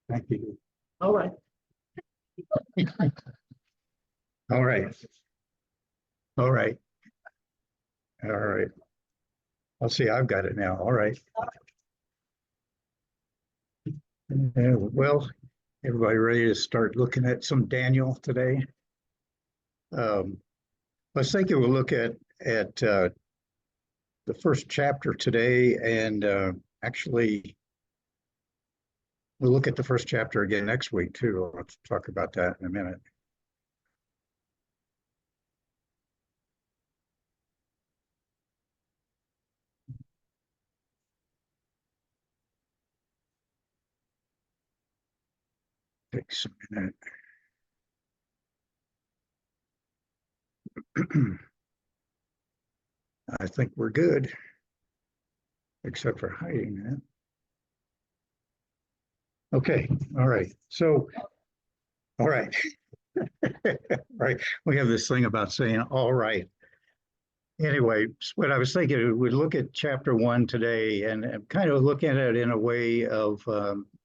Thank you. All right. All right. All right. All right. I'll see. I've got it now. All right. Well, everybody ready to start looking at some Daniel today? Let's take a look at the first chapter today, and actually, we'll look at the first chapter again next week too. Let's talk about that in a minute. Takes a minute. I think we're good, except for hiding that. Okay, all right. So, all right. Right. We have this thing about saying all right. Anyway, what I was thinking, we'd look at chapter 1 today and kind of look at it in a way of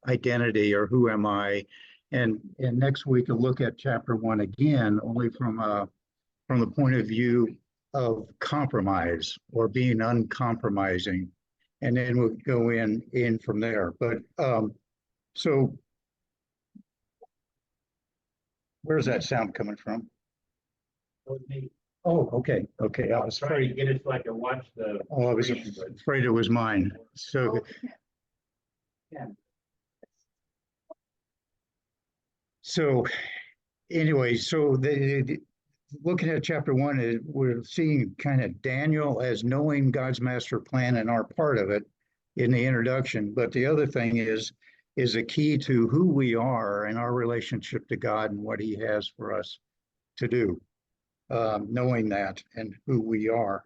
identity, or who am I? And next week we'll look at chapter 1 again, only from the point of view of compromise or being uncompromising. And then we'll go in from there. But so where's that sound coming from? Oh, okay. Okay. I was Trying to afraid. get it so I can watch the. Oh, I was screen, but- afraid it was mine. So, so anyway, so looking at chapter 1, we're seeing kind of Daniel as knowing God's master plan and our part of it in the introduction. But the other thing is a key to who we are and our relationship to God and what He has for us to do, knowing that and who we are.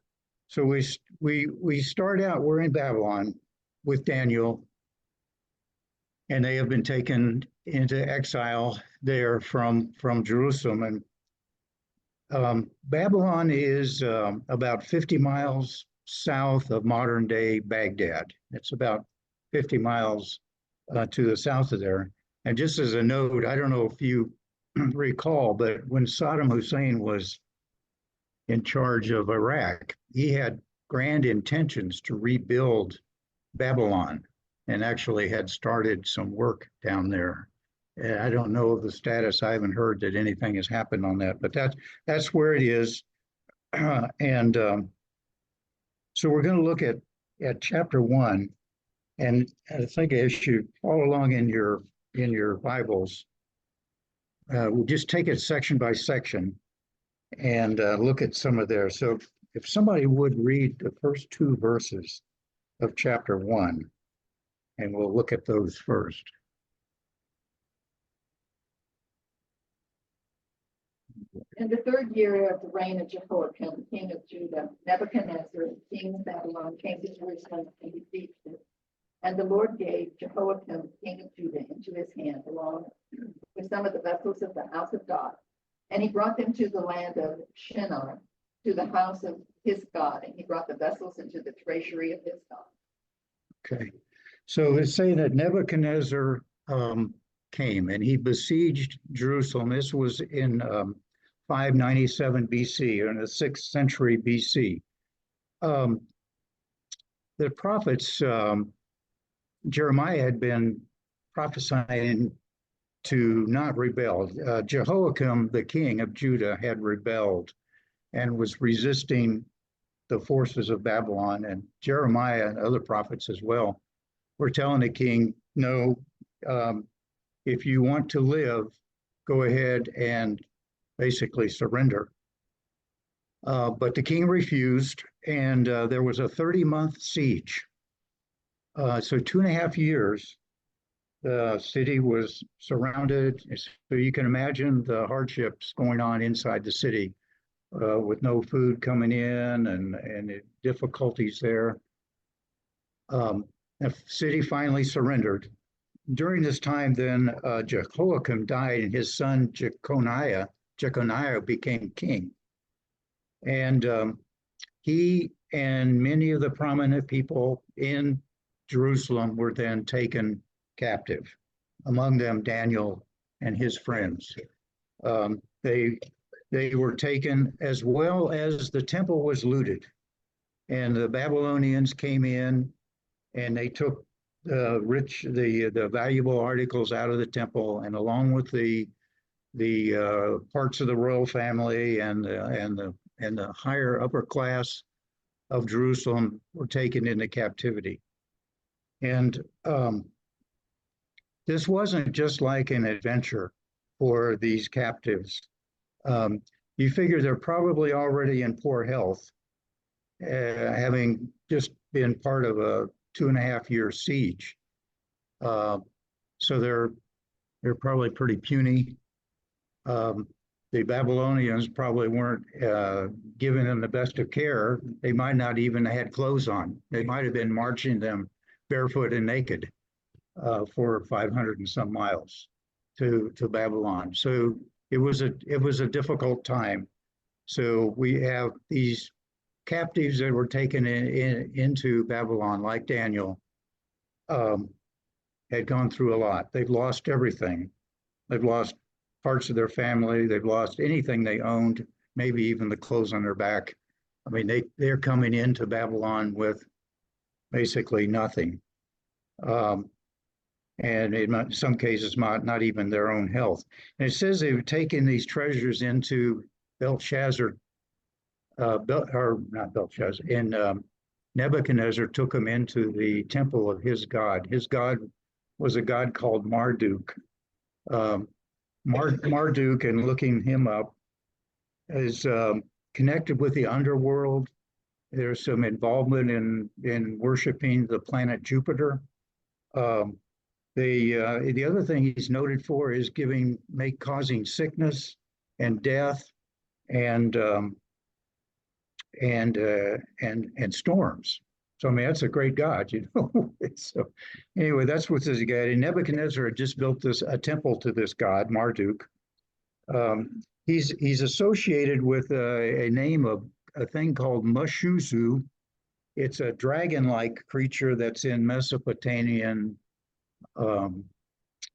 So we start out, we're in Babylon with Daniel, and they have been taken into exile there from Jerusalem. And Babylon is about 50 miles south of modern day Baghdad. It's about 50 miles to the south of there. And just as a note, I don't know if you recall, but when Saddam Hussein was in charge of Iraq, he had grand intentions to rebuild Babylon and actually had started some work down there. And I don't know of the status. I haven't heard that anything has happened on that, but that's where it is. And so we're going to look at chapter 1, and I think as you follow along in your Bibles, we'll just take it section by section and look at some of there. So if somebody would read the first 2 verses of chapter 1, and we'll look at those first. In the 3rd year of the reign of Jehoiakim, king of Judah, Nebuchadnezzar, king of Babylon, came to Jerusalem and besieged it. And the Lord gave Jehoiakim, king of Judah, into his hand, along with some of the vessels of the house of God. And he brought them to the land of Shinar, to the house of his God, and he brought the vessels into the treasury of his God. Okay, so it's saying that Nebuchadnezzar came and he besieged Jerusalem. This was in 597 BC, or in the 6th century BC. The prophets, Jeremiah had been prophesying to not rebel. Jehoiakim, the king of Judah, had rebelled and was resisting the forces of Babylon, and Jeremiah and other prophets as well were telling the king, no, if you want to live, go ahead and basically surrender. But the king refused, and there was a 30-month siege. So 2.5 years, the city was surrounded. So you can imagine the hardships going on inside the city with no food coming in and difficulties there. The city finally surrendered. During this time, then Jehoiakim died, and his son Jeconiah became king. And he and many of the prominent people in Jerusalem were then taken captive, among them Daniel and his friends. They were taken, as well as the temple was looted. And the Babylonians came in and they took the valuable articles out of the temple, and along with the parts of the royal family and the higher upper class of Jerusalem were taken into captivity. And this wasn't just like an adventure for these captives. You figure they're probably already in poor health, having just been part of a 2.5-year siege. So they're probably pretty puny. The Babylonians probably weren't giving them the best of care. They might not even have had clothes on. They might have been marching them barefoot and naked for 500 and some miles to Babylon. So it was a difficult time. So we have these captives that were taken into Babylon, like Daniel, had gone through a lot. They've lost everything. They've lost parts of their family. They've lost anything they owned, maybe even the clothes on their back. I mean, they're coming into Babylon with basically nothing. And in some cases, not even their own health. And it says they've taken these treasures into Belshazzar, or not Belshazzar, and Nebuchadnezzar took them into the temple of his god. His god was a god called Marduk. Marduk, and looking him up, is connected with the underworld. There's some involvement in worshiping the planet Jupiter. The other thing he's noted for is causing sickness and death and storms. So I mean, that's a great God, you know. So anyway, that's what this guy. And Nebuchadnezzar had just built a temple to this god Marduk. He's associated with a name of a thing called Mushuzu. It's a dragon-like creature that's in Mesopotamian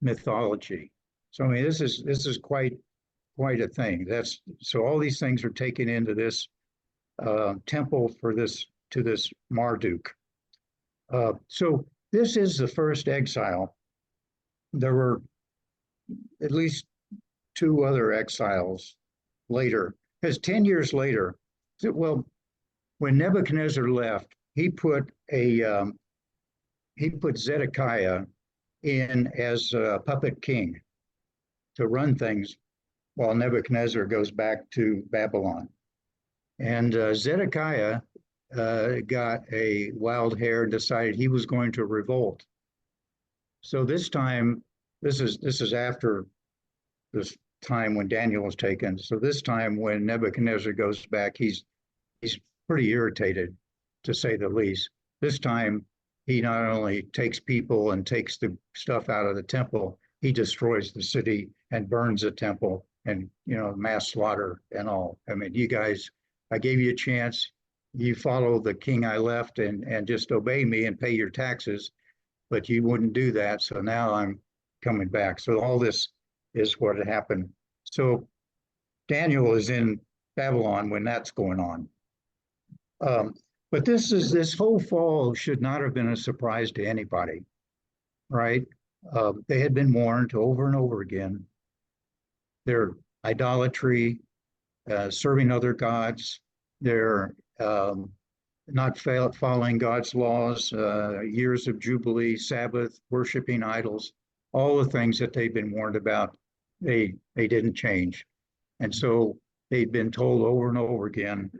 mythology. So I mean, this is quite a thing. So all these things are taken into this temple to this Marduk. So this is the first exile. There were at least 2 other exiles later, because 10 years later, well, when Nebuchadnezzar left, he put Zedekiah in as a puppet king to run things while Nebuchadnezzar goes back to Babylon. And Zedekiah got a wild hair and decided he was going to revolt. So this time, this is after this time when Daniel was taken. So this time when Nebuchadnezzar goes back, he's pretty irritated, to say the least. This time, he not only takes people and takes the stuff out of the temple, he destroys the city and burns the temple, and mass slaughter and all. I mean, you guys, I gave you a chance. You follow the king I left and just obey me and pay your taxes, but you wouldn't do that. So now I'm coming back. So all this is what had happened. So Daniel is in Babylon when that's going on. But this whole fall should not have been a surprise to anybody, right? They had been warned over and over again. Their idolatry, serving other gods, their not following God's laws, years of Jubilee, Sabbath, worshiping idols, all the things that they've been warned about, they didn't change. And so they'd been told over and over again.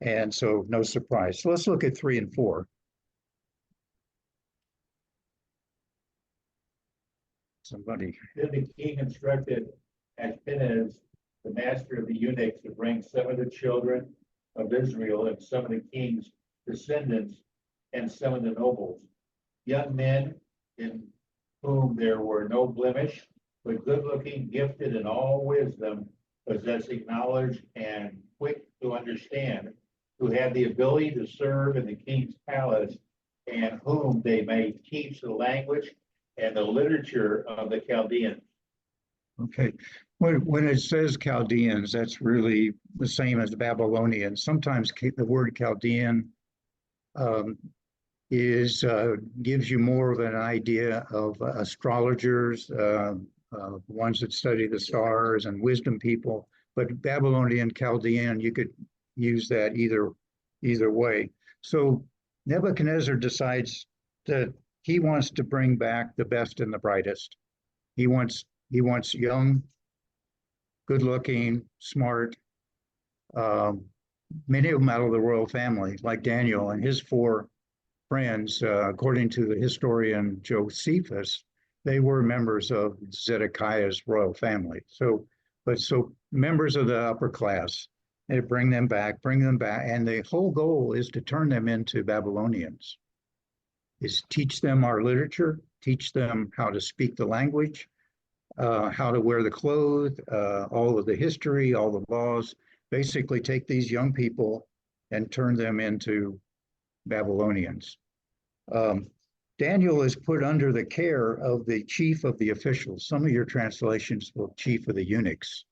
And so no surprise. So let's look at 3 and 4. Somebody. Then the king instructed Ashpenaz, the master of the eunuchs, to bring some of the children of Israel and some of the king's descendants and some of the nobles, young men in whom there were no blemish, but good-looking, gifted in all wisdom, possessing knowledge and quick to understand, who had the ability to serve in the king's palace, and whom they may teach the language and the literature of the Chaldeans. Okay. When it says Chaldeans, that's really the same as Babylonians. Sometimes the word Chaldean um, gives you more of an idea of astrologers, ones that study the stars and wisdom people. But Babylonian, Chaldean, you could use that either way. So Nebuchadnezzar decides that he wants to bring back the best and the brightest. He wants young, good-looking, smart, many of them out of the royal family, like Daniel and his four friends. According to the historian Josephus, they were members of Zedekiah's royal family. So members of the upper class, and bring them back, and the whole goal is to turn them into Babylonians. Is teach them our literature, teach them how to speak the language, how to wear the clothes, all of the history, all the laws. Basically, take these young people and turn them into Babylonians. Daniel is put under the care of the chief of the officials. Some of your translations will chief of the eunuchs.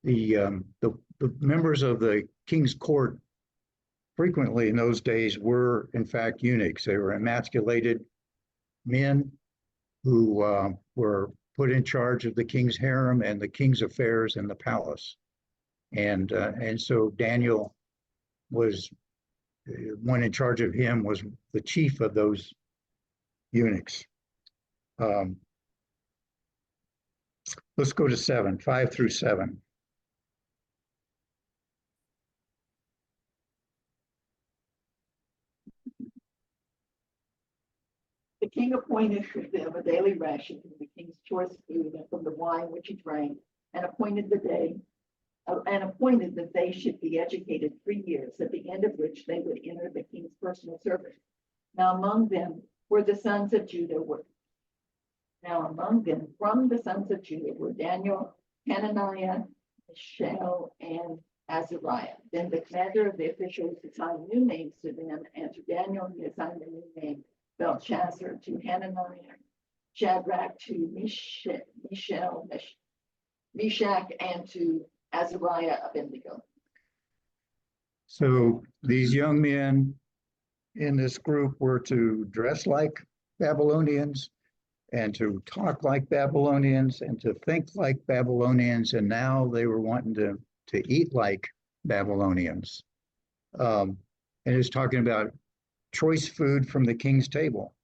The members of the king's court frequently in those days were in fact eunuchs. They were emasculated men who were put in charge of the king's harem and the king's affairs in the palace. And so Daniel was, one in charge of him was the chief of those eunuchs. Let's go to 5 through 7. The king appointed for them a daily ration from the king's choice food and from the wine which he drank, and appointed that they should be educated 3 years, at the end of which they would enter the king's personal service. Now among them from the sons of Judah were Daniel, Hananiah, Mishael, and Azariah. Then the commander of the officials assigned new names to them, and to Daniel he assigned a new name, Belshazzar, to Hananiah, Shadrach, to Meshach, and to Azariah, Abednego. So these young men in this group were to dress like Babylonians and to talk like Babylonians and to think like Babylonians, and now they were wanting to eat like Babylonians. And it's talking about choice food from the king's table.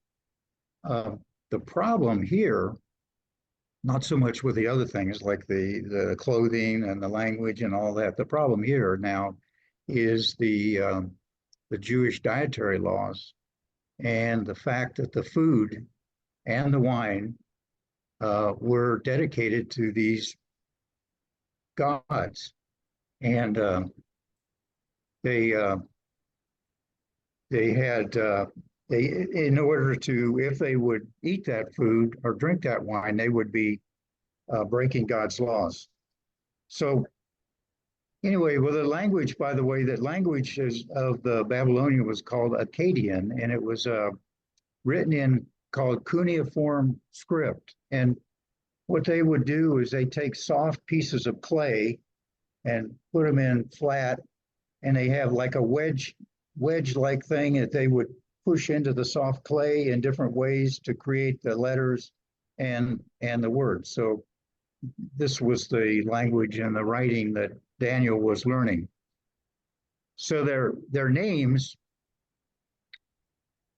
The problem here, not so much with the other things like the clothing and the language and all that. The problem here now is the Jewish dietary laws and the fact that the food and the wine were dedicated to these gods, and in order to, if they would eat that food or drink that wine, they would be breaking God's laws. So anyway, well, the language, by the way, that language of the Babylonian was called Akkadian, and it was written in called cuneiform script. And what they would do is they take soft pieces of clay and put them in flat, and they have like a wedge-like thing that they would push into the soft clay in different ways to create the letters and the words. So this was the language and the writing that Daniel was learning. So their names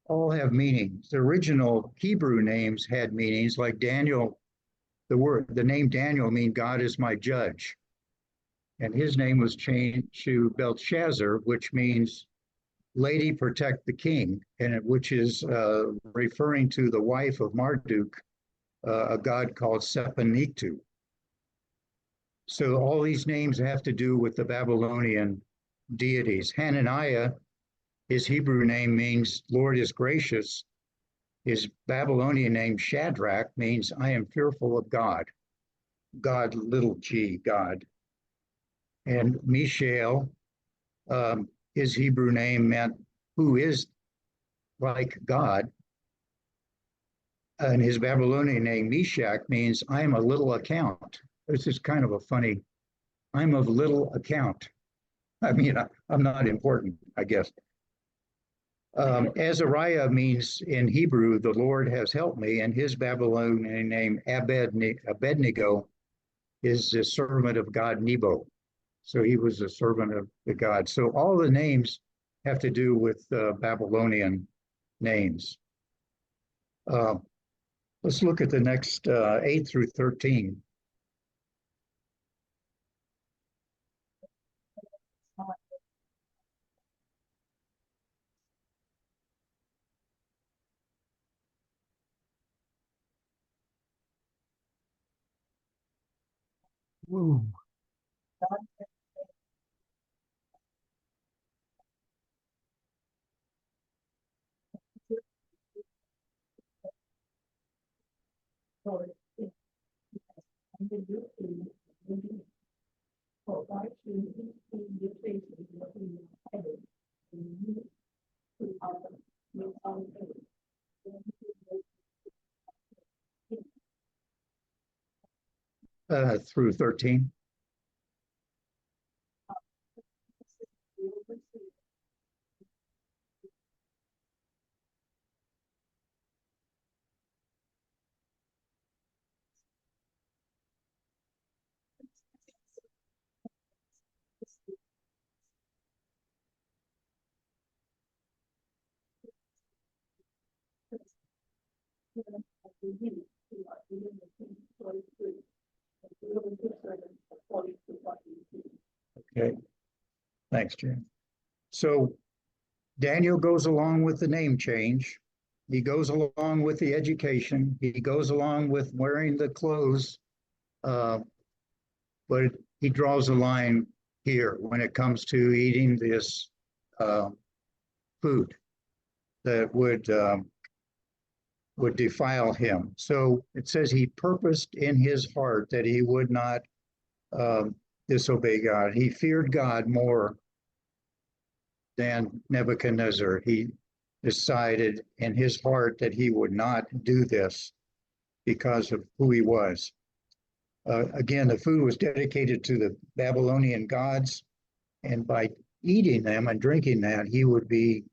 all have meanings. The original Hebrew names had meanings, like Daniel. The name Daniel means God is my judge, and his name was changed to Belshazzar, which means lady protect the king, and which is referring to the wife of Marduk, a god called Sephanitu. So all these names have to do with the Babylonian deities. Hananiah, his Hebrew name means Lord is gracious. His Babylonian name Shadrach means I am fearful of God. God, little g, God. And Mishael, his Hebrew name meant who is like God. And his Babylonian name, Meshach, means I'm a little account. This is kind of a funny, I'm of little account. I mean, I'm not important, I guess. Azariah means in Hebrew, the Lord has helped me, and his Babylonian name, Abednego, is the servant of God Nebo. So he was a servant of the God. So all the names have to do with Babylonian names. Let's look at the next 8 through 13. Woo. Through 13. Okay, thanks, Jim. So Daniel goes along with the name change. He goes along with the education. He goes along with wearing the clothes. Uh, but he draws a line here when it comes to eating this food that would defile him. So it says he purposed in his heart that he would not disobey God. He feared God more than Nebuchadnezzar. He decided in his heart that he would not do this because of who he was. Again, the food was dedicated to the Babylonian gods, and by eating them and drinking that, he would be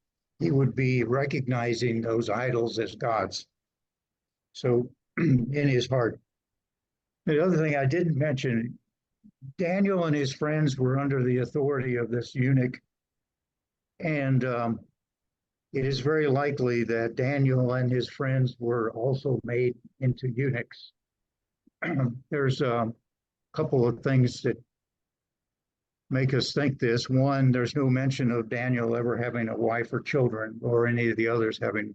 recognizing those idols as gods. So in his heart. The other thing I didn't mention, Daniel and his friends were under the authority of this eunuch, and it is very likely that Daniel and his friends were also made into eunuchs. There's a couple of things that make us think this. One, there's no mention of Daniel ever having a wife or children, or any of the others having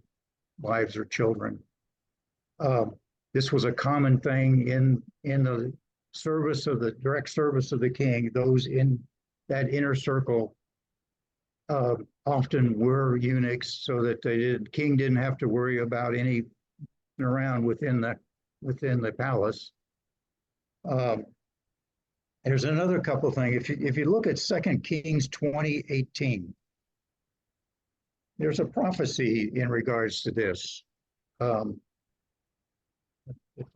wives or children. This was a common thing in the service of the direct service of the king. Those in that inner circle often were eunuchs, so that king didn't have to worry about any around within the palace. There's another couple of things. If you look at 2 Kings 20:18, there's a prophecy in regards to this. If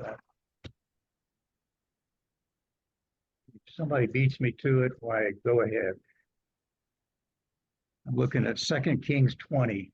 somebody beats me to it, why, go ahead. I'm looking at 2 Kings 20.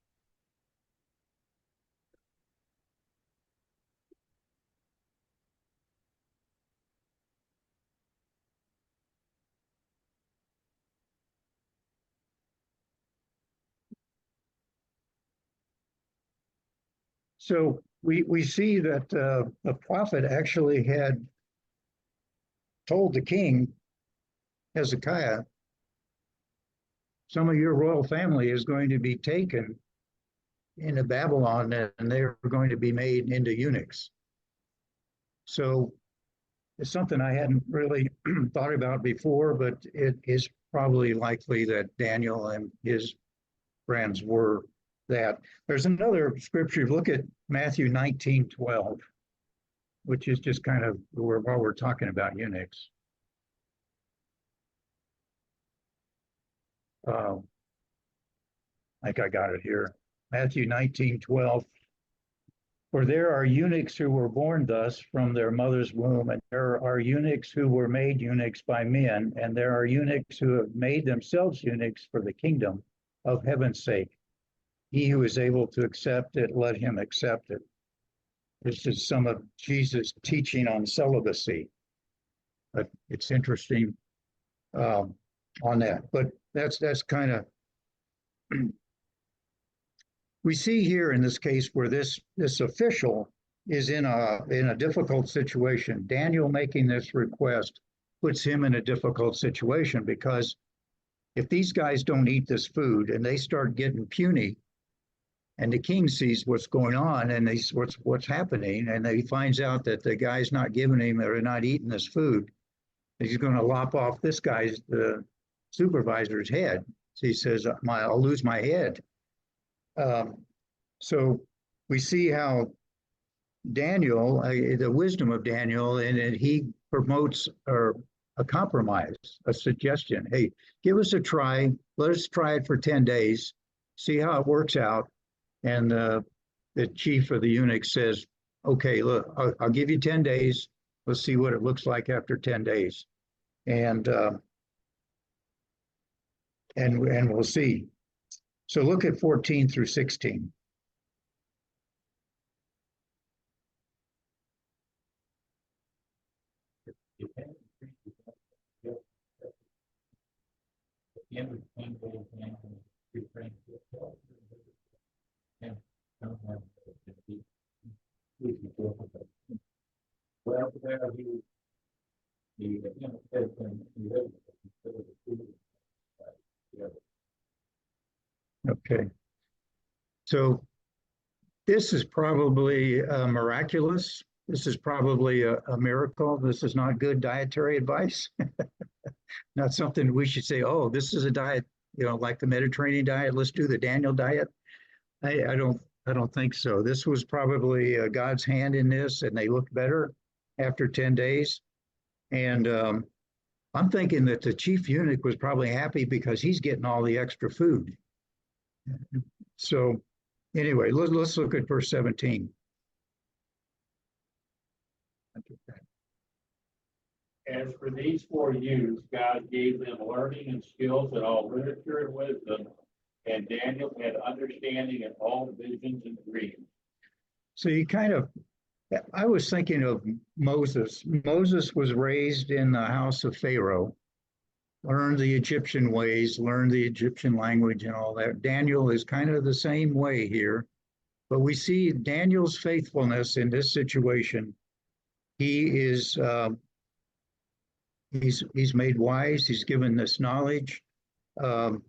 So we see that the prophet actually had told the king, Hezekiah, some of your royal family is going to be taken into Babylon, and they're going to be made into eunuchs. So it's something I hadn't really thought about before, but it is probably likely that Daniel and his friends were that. There's another scripture. Look at Matthew 19:12, which is just kind of while we're talking about eunuchs. I think I got it here. Matthew 19:12. For there are eunuchs who were born thus from their mother's womb, and there are eunuchs who were made eunuchs by men, and there are eunuchs who have made themselves eunuchs for the kingdom of heaven's sake. He who is able to accept it, let him accept it. This is some of Jesus' teaching on celibacy. But it's interesting on that. But that's kind of we see here in this case where this official is in a difficult situation. Daniel making this request puts him in a difficult situation, because if these guys don't eat this food and they start getting puny, and the king sees what's going on and what's happening, and he finds out that the guy's not giving him or not eating this food, he's going to lop off this guy's the supervisor's head. So he says, I'll lose my head. So we see how Daniel, the wisdom of Daniel, and he promotes a compromise, a suggestion. Hey, give us a try. Let us try it for 10 days, see how it works out. And the chief of the eunuchs says, okay, look, I'll give you 10 days. Let's see what it looks like after 10 days. And we'll see. So look at 14 through 16. Okay. So this is probably miraculous. This is probably a miracle. This is not good dietary advice. Not something we should say, oh, this is a diet, like the Mediterranean diet. Let's do the Daniel diet. I don't think so. This was probably God's hand in this, and they looked better after 10 days. And I'm thinking that the chief eunuch was probably happy because he's getting all the extra food. So anyway, let's look at verse 17. As for these 4 youths, God gave them learning and skills in all literature and wisdom, and Daniel had understanding in all visions and dreams. So I was thinking of Moses. Moses was raised in the house of Pharaoh, learned the Egyptian ways, learned the Egyptian language and all that. Daniel is kind of the same way here, but we see Daniel's faithfulness in this situation. He is he's made wise. He's given this knowledge and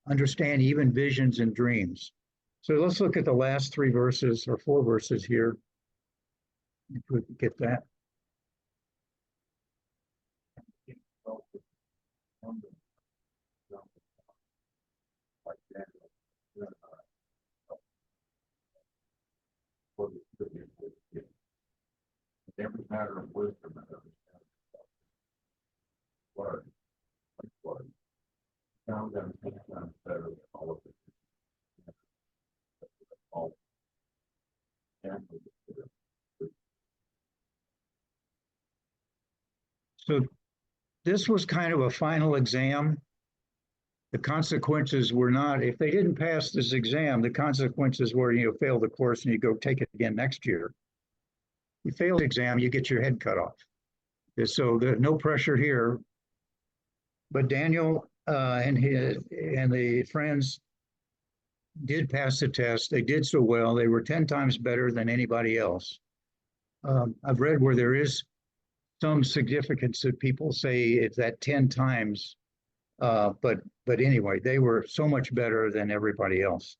understand even visions and dreams. So let's look at the last 3 verses or 4 verses here. If we can get that. Every matter of wisdom and understanding. Word. Found them 10 times better than all of it. All. So this was kind of a final exam. The consequences were not, if they didn't pass this exam, the consequences were, fail the course and you go take it again next year. You fail the exam, you get your head cut off. So no pressure here. But Daniel and the friends did pass the test. They did so well. They were 10 times better than anybody else. I've read where there is some significance that people say it's that 10 times. But anyway, they were so much better than everybody else.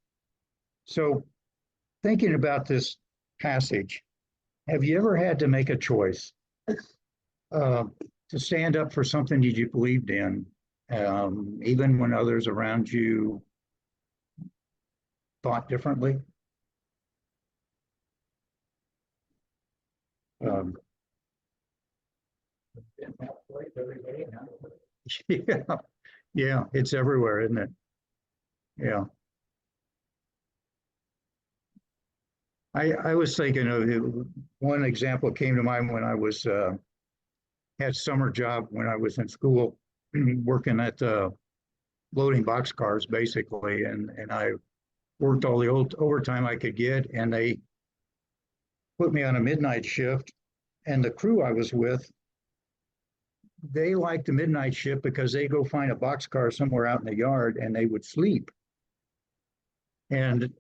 So thinking about this passage, have you ever had to make a choice to stand up for something that you believed in, even when others around you thought differently? Yeah, it's everywhere, isn't it? Yeah. I was thinking of one example came to mind when I was had summer job when I was in school, working at loading boxcars basically, and I worked all the old overtime I could get, and they put me on a midnight shift, and the crew I was with, they liked the midnight shift because they go find a boxcar somewhere out in the yard and they would sleep. And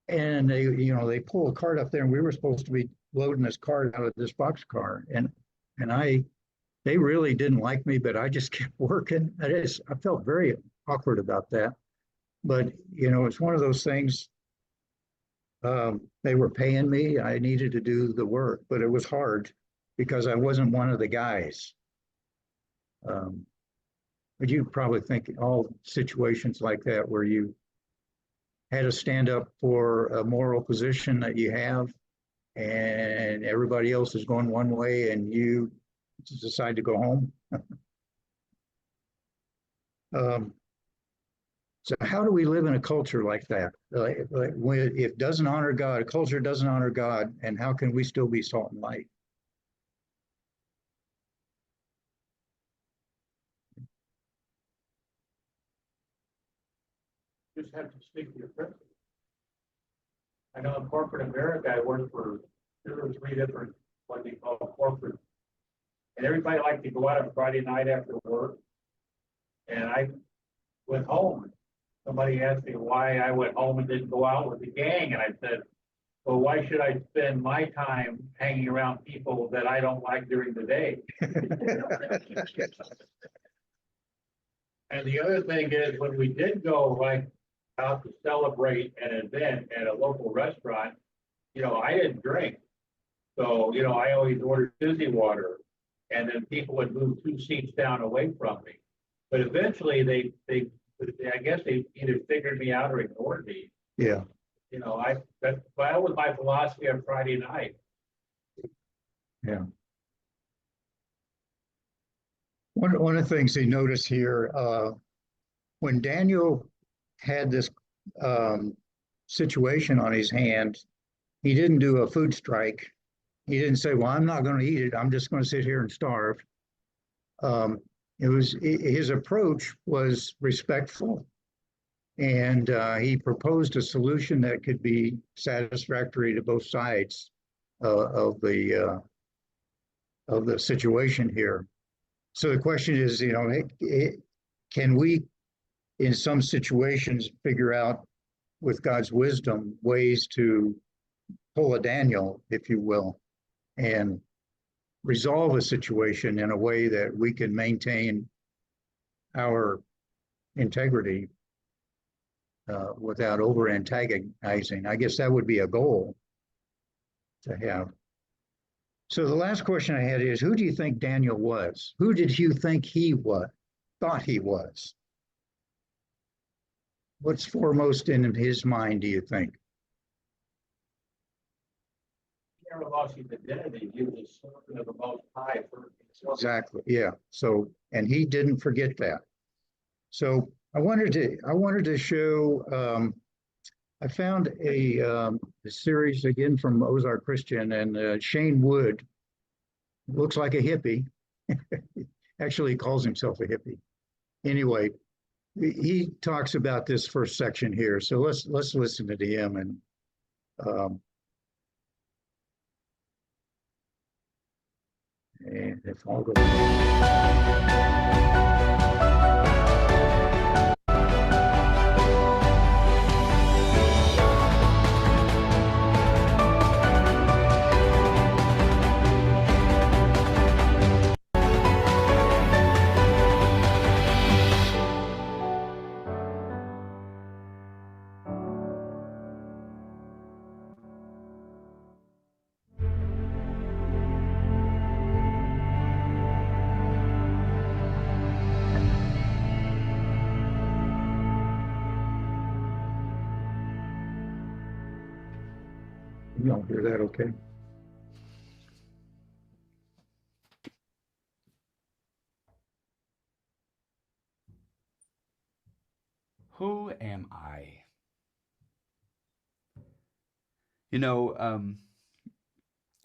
they, they pull a cart up there, and we were supposed to be loading this cart out of this boxcar, and they really didn't like me, but I just kept working. I felt very awkward about that, but it's one of those things. They were paying me. I needed to do the work, but it was hard because I wasn't one of the guys. But you probably think all situations like that where you had to stand up for a moral position that you have, and everybody else is going one way, and you decide to go home. So how do we live in a culture like that? Like when it doesn't honor God, a culture doesn't honor God, and how can we still be salt and light? Just have to stick to your principles. I know in corporate America, I worked for 2 or 3 different, what they call corporate. And everybody liked to go out on Friday night after work. And I went home. Somebody asked me why I went home and didn't go out with the gang. And I said, well, why should I spend my time hanging around people that I don't like during the day? And the other thing is, when we did go like out to celebrate an event at a local restaurant, I didn't drink. So, I always ordered fizzy water, and then people would move 2 seats down away from me. But eventually I guess they either figured me out or ignored me. Yeah. That was my philosophy on Friday night. Yeah. One of the things they notice here, when Daniel had this situation on his hands, he didn't do a food strike. He didn't say, well, I'm not going to eat it. I'm just going to sit here and starve. His approach was respectful, and he proposed a solution that could be satisfactory to both sides of the situation here. So the question is, can we, in some situations, figure out with God's wisdom ways to pull a Daniel, if you will, and resolve a situation in a way that we can maintain our integrity without over antagonizing? I guess that would be a goal to have. So the last question I had is, who do you think Daniel was? Who did you think he thought he was? What's foremost in his mind, do you think? He never lost his identity. He was a servant of the Most High. Exactly. Yeah. So, and he didn't forget that. So I wanted to show. I found a series again from Ozark Christian, and Shane Wood looks like a hippie. Actually, he calls himself a hippie. Anyway, he talks about this first section here. So let's listen to him, and if all goes. You all hear that okay? Who am I? You know,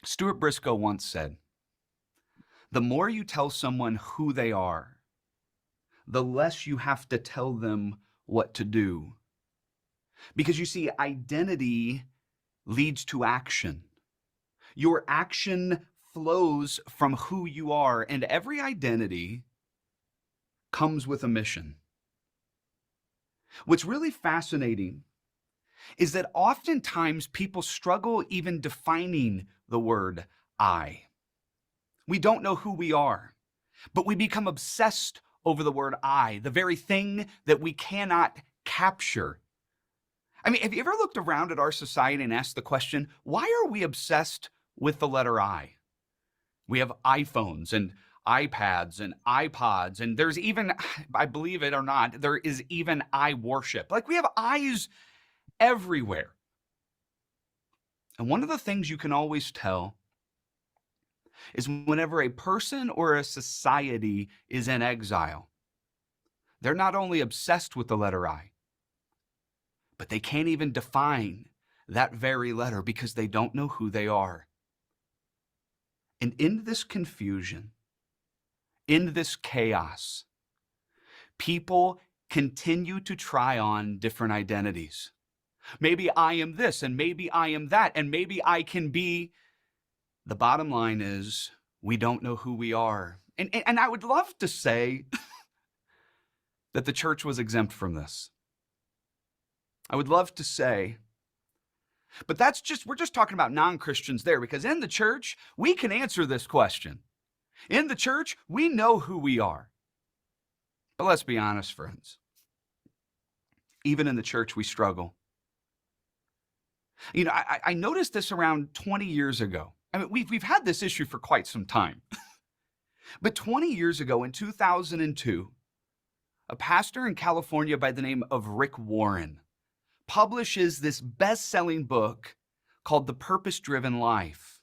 Stuart Briscoe once said, the more you tell someone who they are, the less you have to tell them what to do. Because you see, identity leads to action. Your action flows from who you are, and every identity comes with a mission. What's really fascinating is that oftentimes people struggle even defining the word I. We don't know who we are, but we become obsessed over the word I, the very thing that we cannot capture. I mean, have you ever looked around at our society and asked the question, why are we obsessed with the letter I? We have iPhones and iPads and iPods, and there's even, I believe it or not, there is even I worship. Like, we have eyes everywhere. And one of the things you can always tell is whenever a person or a society is in exile, they're not only obsessed with the letter I, but they can't even define that very letter because they don't know who they are. And in this confusion, in this chaos, people continue to try on different identities. Maybe I am this, and maybe I am that, and maybe I can be. The bottom line is we don't know who we are. And I would love to say that the church was exempt from this. I would love to say, but we're just talking about non-Christians there, because in the church, we can answer this question. In the church, we know who we are. But let's be honest, friends. Even in the church, we struggle. You know, I noticed this around 20 years ago. I mean, we've had this issue for quite some time. But 20 years ago, in 2002, a pastor in California by the name of Rick Warren publishes this best-selling book called The Purpose-Driven Life.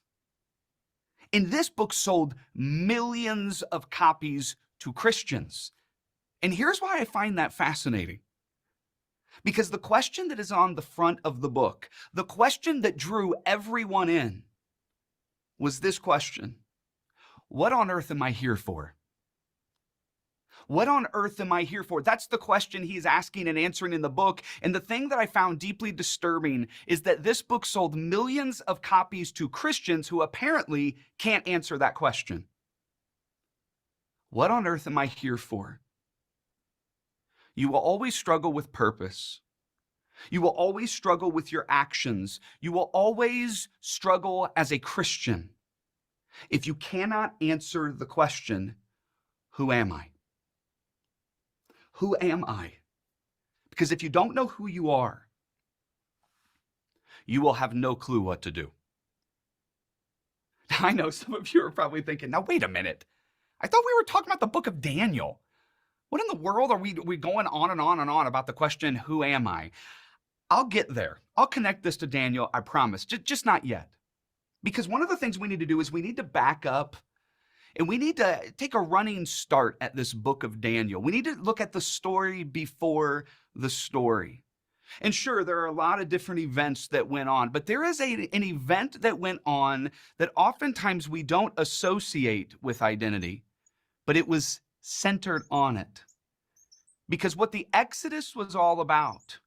And this book sold millions of copies to Christians. And here's why I find that fascinating. Because the question that is on the front of the book, the question that drew everyone in, was this question: what on earth am I here for? What on earth am I here for? That's the question he's asking and answering in the book. And the thing that I found deeply disturbing is that this book sold millions of copies to Christians who apparently can't answer that question. What on earth am I here for? You will always struggle with purpose. You will always struggle with your actions. You will always struggle as a Christian if you cannot answer the question, who am I? Who am I? Because if you don't know who you are, you will have no clue what to do. I know some of you are probably thinking, now wait a minute. I thought we were talking about the book of Daniel. What in the world are we going on and on and on about the question, who am I? I'll get there. I'll connect this to Daniel, I promise. Just not yet. Because one of the things we need to do is we need to back up and we need to take a running start at this book of Daniel. We need to look at the story before the story. And sure, there are a lot of different events that went on, but there is an event that went on that oftentimes we don't associate with identity, but it was centered on it. Because what the Exodus was all about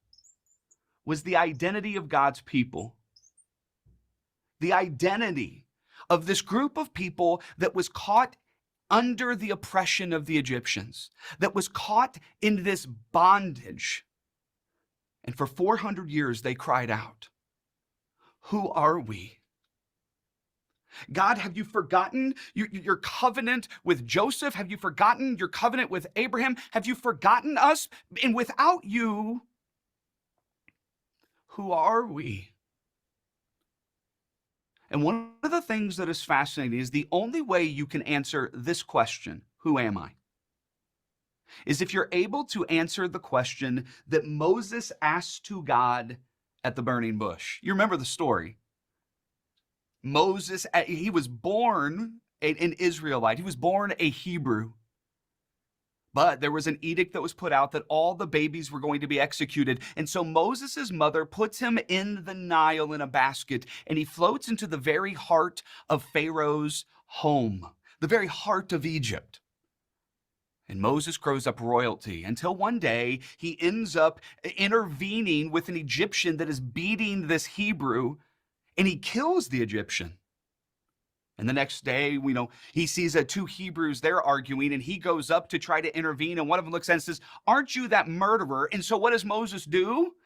was the identity of God's people. The identity of this group of people that was caught under the oppression of the Egyptians, that was caught in this bondage. And for 400 years, they cried out, who are we? God, have you forgotten your covenant with Joseph? Have you forgotten your covenant with Abraham? Have you forgotten us? And without you, who are we? And one of the things that is fascinating is the only way you can answer this question, who am I, is if you're able to answer the question that Moses asked to God at the burning bush. You remember the story. Moses, he was born an Israelite. He was born a Hebrew. But there was an edict that was put out that all the babies were going to be executed. And so Moses' mother puts him in the Nile in a basket, and he floats into the very heart of Pharaoh's home, the very heart of Egypt. And Moses grows up royalty until one day he ends up intervening with an Egyptian that is beating this Hebrew, and he kills the Egyptian. And the next day, he sees two Hebrews, they're arguing, and he goes up to try to intervene. And one of them looks at him and says, "Aren't you that murderer?" And so what does Moses do?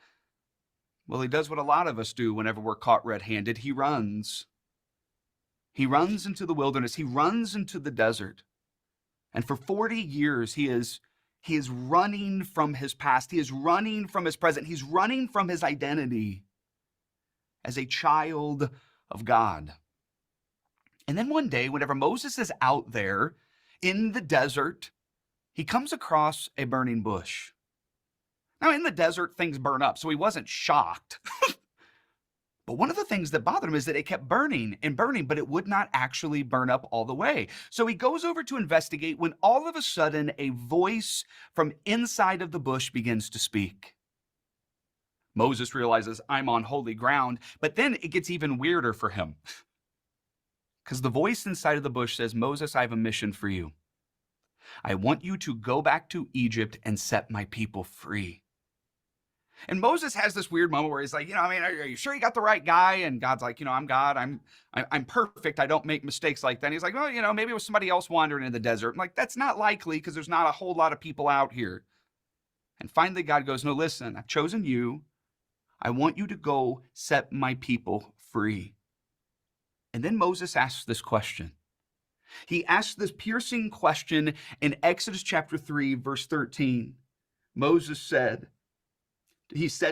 Well, he does what a lot of us do whenever we're caught red-handed. He runs. He runs into the wilderness. He runs into the desert. And for 40 years, he is running from his past. He is running from his present. He's running from his identity as a child of God. And then one day, whenever Moses is out there in the desert, he comes across a burning bush. Now, in the desert, things burn up, so he wasn't shocked. But one of the things that bothered him is that it kept burning and burning, but it would not actually burn up all the way. So he goes over to investigate when all of a sudden a voice from inside of the bush begins to speak. Moses realizes, I'm on holy ground, but then it gets even weirder for him. Because the voice inside of the bush says, "Moses, I have a mission for you. I want you to go back to Egypt and set my people free." And Moses has this weird moment where he's like, are you sure you got the right guy? And God's like, I'm God. I'm perfect. I don't make mistakes like that. And he's like, well, maybe it was somebody else wandering in the desert. I'm like, that's not likely because there's not a whole lot of people out here. And finally, God goes, no, listen, I've chosen you. I want you to go set my people free. And then Moses asks this question. He asks this piercing question in Exodus chapter 3, verse 13. Moses said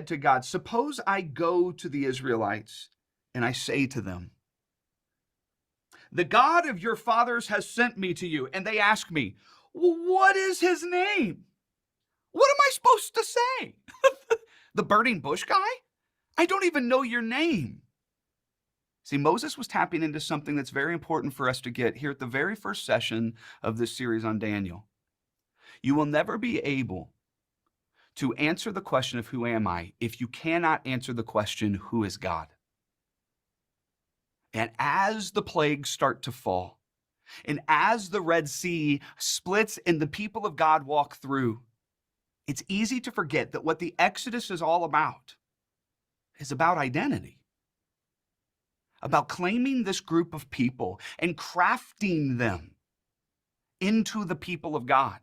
to God, "Suppose I go to the Israelites and I say to them, 'The God of your fathers has sent me to you.' And they ask me, 'What is his name?' What am I supposed to say? The burning bush guy? I don't even know your name." See, Moses was tapping into something that's very important for us to get here at the very first session of this series on Daniel. You will never be able to answer the question of who am I if you cannot answer the question, who is God? And as the plagues start to fall, and as the Red Sea splits and the people of God walk through, it's easy to forget that what the Exodus is all about is about identity. About claiming this group of people and crafting them into the people of God.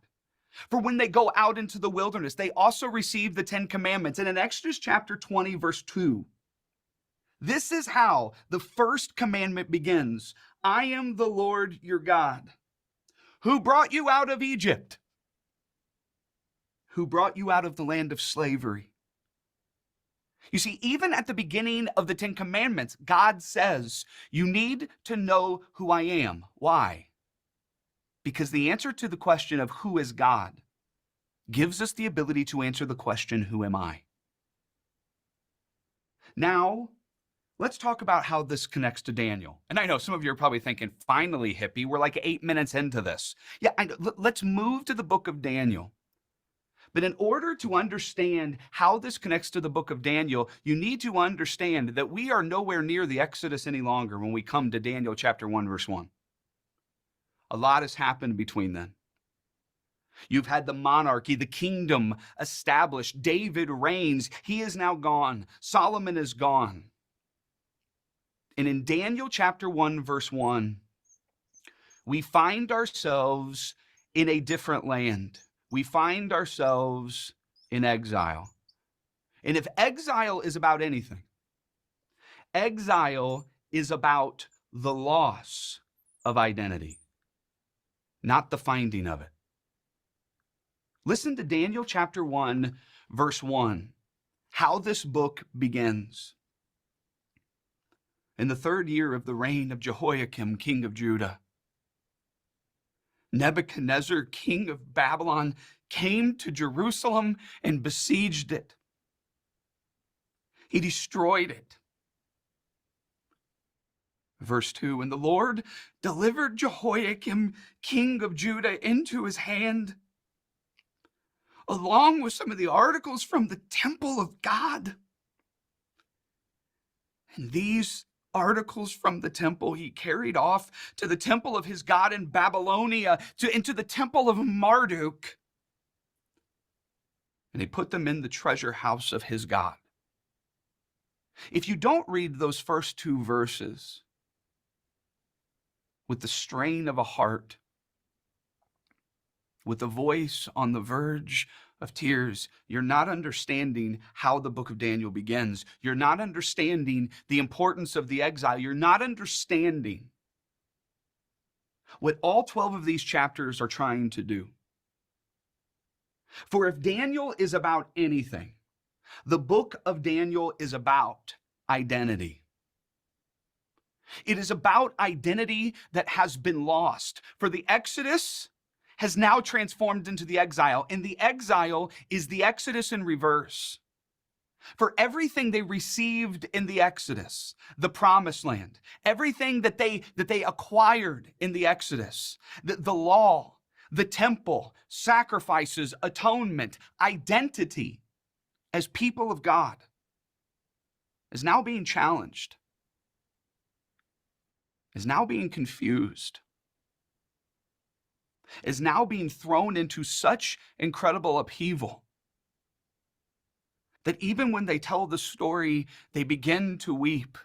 For when they go out into the wilderness, they also receive the 10 Commandments. And in Exodus chapter 20, verse 2, this is how the first commandment begins. "I am the Lord your God, who brought you out of Egypt, who brought you out of the land of slavery." You see, even at the beginning of the 10 Commandments, God says, you need to know who I am. Why? Because the answer to the question of who is God gives us the ability to answer the question, who am I? Now, let's talk about how this connects to Daniel. And I know some of you are probably thinking, finally, hippie, we're like 8 minutes into this. Yeah, let's move to the book of Daniel. But in order to understand how this connects to the book of Daniel, you need to understand that we are nowhere near the Exodus any longer when we come to Daniel chapter 1, verse 1. A lot has happened between then. You've had the monarchy, the kingdom established. David reigns. He is now gone. Solomon is gone. And in Daniel chapter 1, verse 1, we find ourselves in a different land. We find ourselves in exile. And if exile is about anything, exile is about the loss of identity, not the finding of it. Listen to Daniel chapter 1, verse 1, how this book begins. In the 3rd year of the reign of Jehoiakim, king of Judah, Nebuchadnezzar, king of Babylon, came to Jerusalem and besieged it. He destroyed it. Verse 2, and the Lord delivered Jehoiakim, king of Judah, into his hand, along with some of the articles from the temple of God. And these articles from the temple he carried off to the temple of his God in Babylonia, into the temple of Marduk. And he put them in the treasure house of his God. If you don't read those first two verses with the strain of a heart, with a voice on the verge of tears, you're not understanding how the book of Daniel begins. You're not understanding the importance of the exile. You're not understanding what all 12 of these chapters are trying to do. For if Daniel is about anything, the book of Daniel is about identity. It is about identity that has been lost. For the Exodus has now transformed into the exile, and the exile is the Exodus in reverse. For everything they received in the Exodus, the promised land, everything that they acquired in the Exodus, the law, the temple, sacrifices, atonement, identity as people of God, is now being challenged, is now being confused, is now being thrown into such incredible upheaval that even when they tell the story, they begin to weep.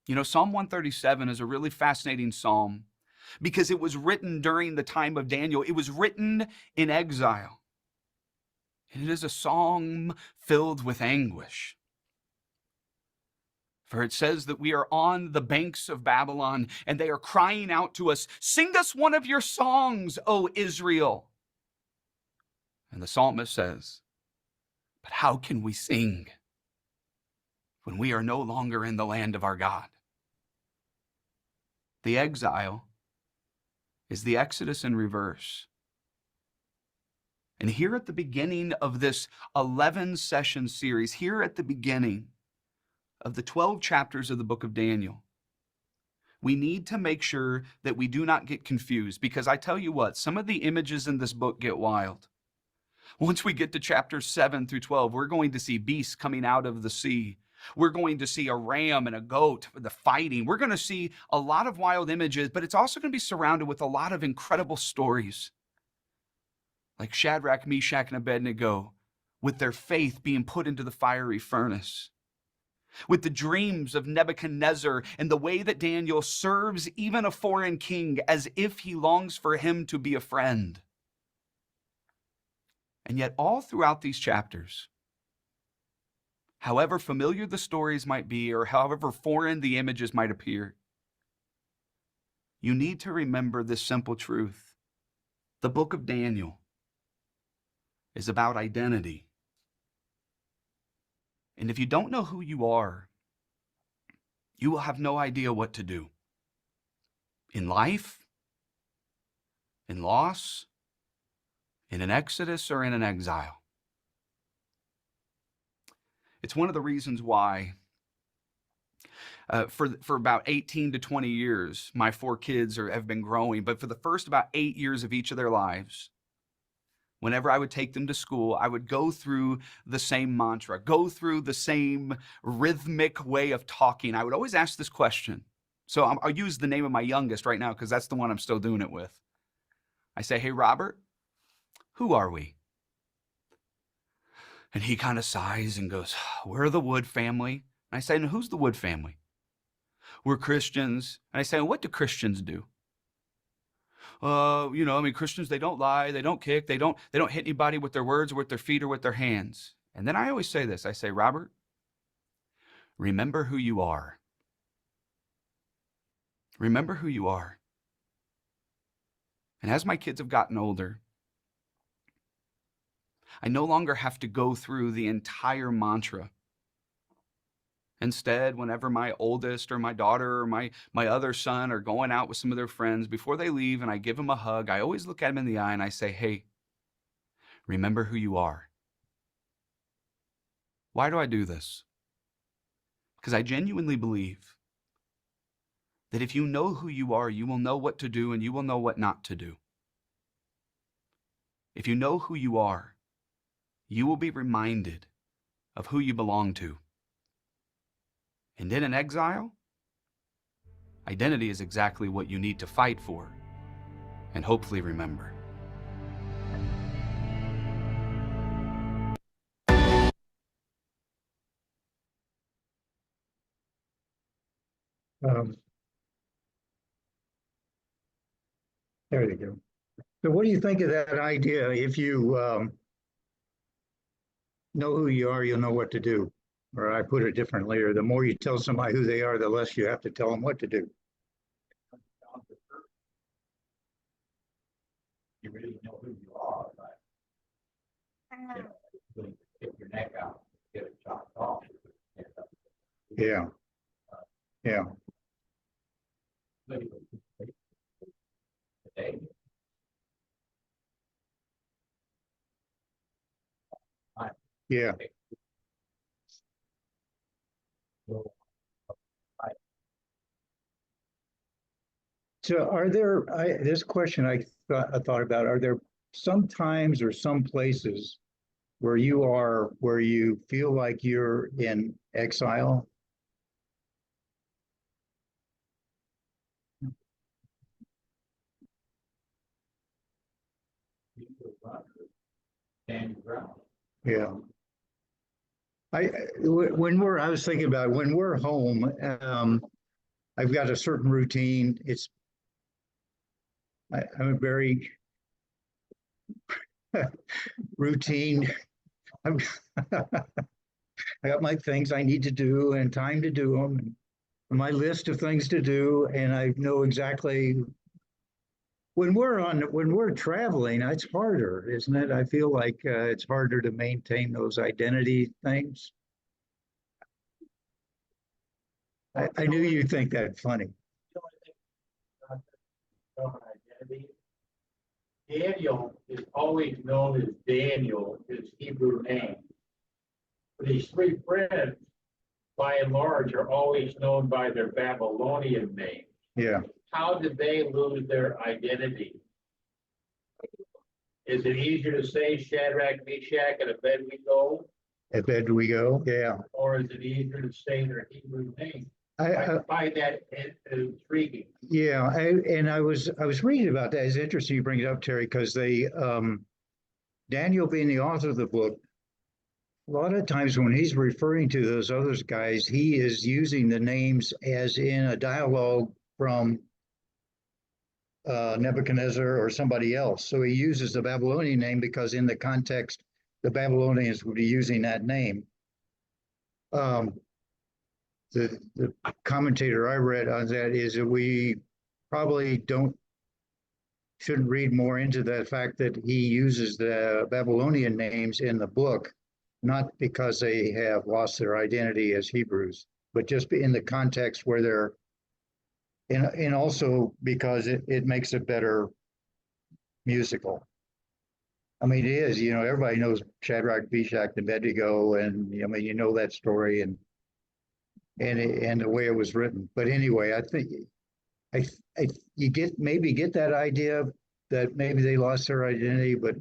You know, Psalm 137 is a really fascinating psalm because it was written during the time of Daniel. It was written in exile. And it is a song filled with anguish. For it says that we are on the banks of Babylon, and they are crying out to us, "Sing us one of your songs, O Israel." And the psalmist says, "But how can we sing when we are no longer in the land of our God?" The exile is the Exodus in reverse. And here at the beginning of this 11-session series, here at the beginning of the 12 chapters of the book of Daniel, we need to make sure that we do not get confused, because I tell you what, some of the images in this book get wild. Once we get to chapters 7 through 12, we're going to see beasts coming out of the sea. We're going to see a ram and a goat, the fighting. We're going to see a lot of wild images, but it's also going to be surrounded with a lot of incredible stories, like Shadrach, Meshach, and Abednego, with their faith being put into the fiery furnace, with the dreams of Nebuchadnezzar and the way that Daniel serves even a foreign king as if he longs for him to be a friend. And yet all throughout these chapters, however familiar the stories might be or however foreign the images might appear, you need to remember this simple truth. The book of Daniel is about identity. And if you don't know who you are, you will have no idea what to do in life, in loss, in an exodus, or in an exile. It's one of the reasons why for about 18 to 20 years, my 4 kids have been growing, but for the first about 8 years of each of their lives, whenever I would take them to school, I would go through the same mantra, go through the same rhythmic way of talking. I would always ask this question. So I'll use the name of my youngest right now because that's the one I'm still doing it with. I say, "Hey, Robert, who are we?" And he kind of sighs and goes, "We're the Wood family." And I say, "And who's the Wood family?" "We're Christians." And I say, "What do Christians do?" Christians, they don't lie, they don't kick, they don't hit anybody with their words or with their feet or with their hands. And then I always say this, I say, "Robert, remember who you are. Remember who you are." And as my kids have gotten older, I no longer have to go through the entire mantra. Instead, whenever my oldest or my daughter or my other son are going out with some of their friends, before they leave and I give them a hug, I always look at them in the eye and I say, "Hey, remember who you are." Why do I do this? Because I genuinely believe that if you know who you are, you will know what to do and you will know what not to do. if you know who you are, you will be reminded of who you belong to. And in an exile, identity is exactly what you need to fight for and hopefully remember. There you go. So what do you think of that idea? If you know who you are, you'll know what to do. Or I put it differently, or the more you tell somebody who they are, the less you have to tell them what to do. You really know who you are, but you know, stick your neck out, get it chopped off. Yeah. Yeah. Today, Yeah. So are there, this question I thought about, are there some times or some places where you feel like you're in exile? stand your ground. Yeah. I was thinking about when we're home, I've got a certain routine. I'm a very routine. I'm, I got my things I need to do and time to do them, and my list of things to do, and I know exactly when we're traveling, it's harder, isn't it? I feel like it's harder to maintain those identity things. I knew you'd think that funny. Identity. Daniel is always known as Daniel, his Hebrew name. But these three friends, by and large, are always known by their Babylonian names. Yeah. How did they lose their identity? Is it easier to say Shadrach, Meshach, and Abednego? Abednego, yeah. Or is it easier to say their Hebrew name? I find that intriguing. Yeah, I was reading about that. It's interesting you bring it up, Terry, because Daniel being the author of the book, a lot of times when he's referring to those other guys, he is using the names as in a dialogue from Nebuchadnezzar or somebody else. So he uses the Babylonian name because in the context, the Babylonians would be using that name. The commentator I read on that is that we probably shouldn't read more into the fact that he uses the Babylonian names in the book, not because they have lost their identity as Hebrews, but just in the context where they're, and also because it makes it better musical. I mean, it is, everybody knows Shadrach, Meshach, and Abednego, and I mean, that story and the way it was written. But anyway, I think you maybe get that idea that maybe they lost their identity, but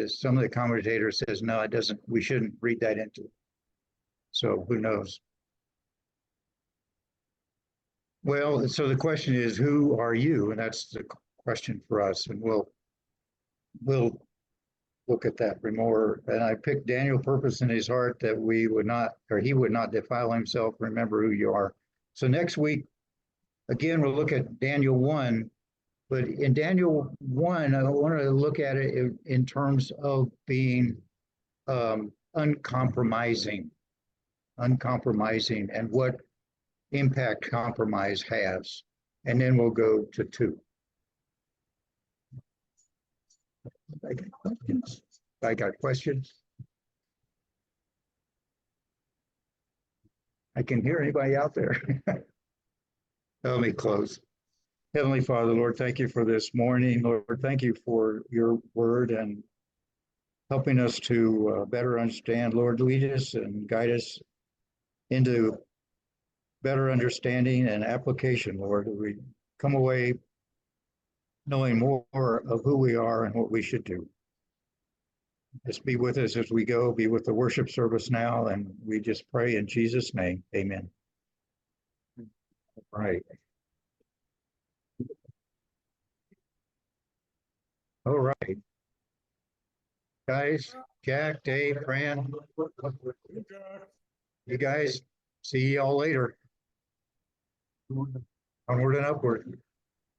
some of the commentators says no, it doesn't. We shouldn't read that into it. So who knows? Well, so the question is, who are you? And that's the question for us, and we'll look at that more. And I picked Daniel purpose in his heart that he would not defile himself. Remember who you are. So next week, again, we'll look at Daniel 1, but in Daniel 1, I want to look at it in terms of being uncompromising and what impact compromise has. And then we'll go to 2. I got questions. I can hear anybody out there. Let me close. Heavenly Father, Lord, thank you for this morning. Lord, thank you for your word and helping us to better understand. Lord, lead us and guide us into better understanding and application, Lord. We come away knowing more of who we are and what we should do. Just be with us as we go, be with the worship service now, and we just pray in Jesus' name. Amen. Right. All right. Guys, Jack, Dave, Fran, you guys, see y'all later. Onward and upward.